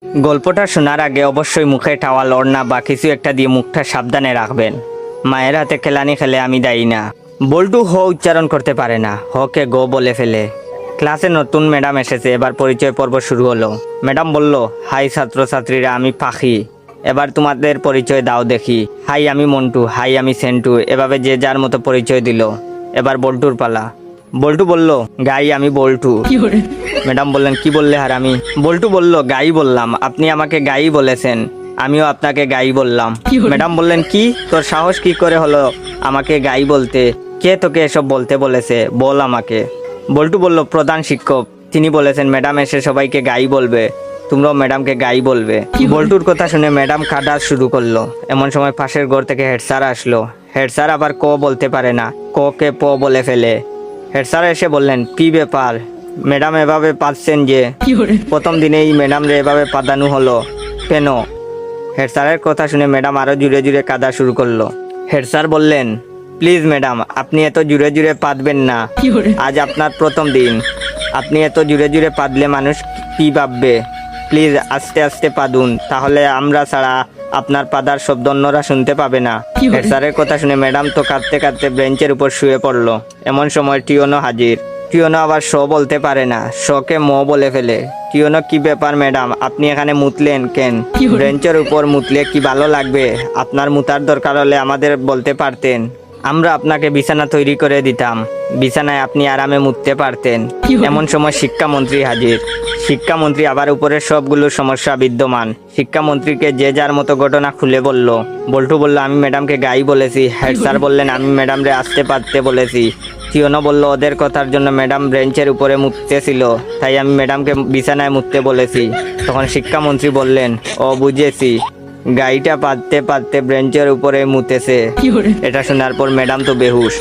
গল্পটা শোনার আগে অবশ্যই মুখে টাওয়াল ওড়না বা কিছু একটা দিয়ে মুখটা সাবধানে রাখবেন। মায়ের হাতে খেলানি খেলে আমি দায়ী না। বল্টু হ উচ্চারণ করতে পারে না, হকে গো বলে ফেলে। ক্লাসে নতুন ম্যাডাম এসেছে, এবার পরিচয় পর্ব শুরু হলো। ম্যাডাম বলল, হাই ছাত্রছাত্রীরা, আমি পাখি, এবার তোমাদের পরিচয় দাও দেখি। হাই আমি মন্টু, হাই আমি সেন্টু, এভাবে যে যার মতো পরিচয় দিল। এবার বল্টুর পালা। বল্টু বলল, গাই আমি বল্টু। ম্যাডাম বললেন, কি বললে হারামি? বল্টু বলল, গাই বললাম, আপনি আমাকে গাই বলেছেন, আমিও আপনাকে গাই বললাম। ম্যাডাম বললেন, কি তোর সাহস কি করে হলো আমাকে গাই বলতে? কে তোকে এসব বলতে বলেছে, বল আমাকে। বল্টু বলল, প্রধান শিক্ষক, তিনি বলেছেন ম্যাডাম এসে সবাইকে গাই বলবে, তোমরাও ম্যাডামকে গাই বলবে। বল্টুর কথা শুনে ম্যাডাম কাঁদা শুরু করলো। এমন সময় পাশের ঘর থেকে হেড স্যার আসলো। হেড স্যার আবার ক বলতে পারে না, ক কে প বলে ফেলে। হেড স্যার এসে বললেন, কি ব্যাপার ম্যাডাম, এভাবে পাচ্ছেন যে? প্রথম দিনেই ম্যাডাম রে এভাবে পাদানো হলো কেন? হেড স্যারের কথা শুনে ম্যাডাম আরো জুড়ে জুড়ে কাঁদা শুরু করলো। হেড স্যার বললেন, প্লিজ ম্যাডাম, আপনি এত জুড়ে জুড়ে পাদবেন না, আজ আপনার প্রথম দিন, আপনি এত জুড়ে জুড়ে পাদলে মানুষ কি ভাববে? প্লিজ আস্তে আস্তে পাদুন, তাহলে আমরা ছাড়া আপনার পাদার শব্দ অন্যরা শুনতে পাবে না। হেড স্যারের কথা শুনে ম্যাডাম তো কাঁদতে কাঁদতে বেঞ্চের উপর শুয়ে পড়লো। এমন সময় টিওনো হাজির। টিওনো আবার শ বলতে পারে না, শকে ম বলে ফেলে। টিওনো, কি ব্যাপার ম্যাডাম, আপনি এখানে মুতলেন কেন? বেঞ্চের উপর মুতলে কি ভালো লাগবে? আপনার মুতার দরকার হলে আমাদের বলতে পারতেন, আমরা আপনাকে বিছানা তৈরি করে দিতাম, বিছানায় আপনি আরামে মুততে পারতেন। এমন সময় শিক্ষামন্ত্রী হাজির। শিক্ষামন্ত্রী আবার উপরের সবগুলো সমস্যা বিদ্যমান। শিক্ষামন্ত্রীকে যে যার মতো ঘটনা খুলে বলল। বল্টু বলল, আমি ম্যাডামকে গাই বলেছি। হেড স্যার বললেন, আমি ম্যাডামরে আসতে পারতে বলেছি। টিওনো বলল, ওদের কথার জন্য ম্যাডাম বেঞ্চের উপরে মুততেছিল, তাই আমি ম্যাডামকে বিছানায় মুততে বলেছি। তখন শিক্ষামন্ত্রী বললেন, ও বুঝেছি, গাইটা পাততে পাততে বেঞ্চের উপরে মুতেছে। এটা শোনার পর ম্যাডাম তো বেহুশ।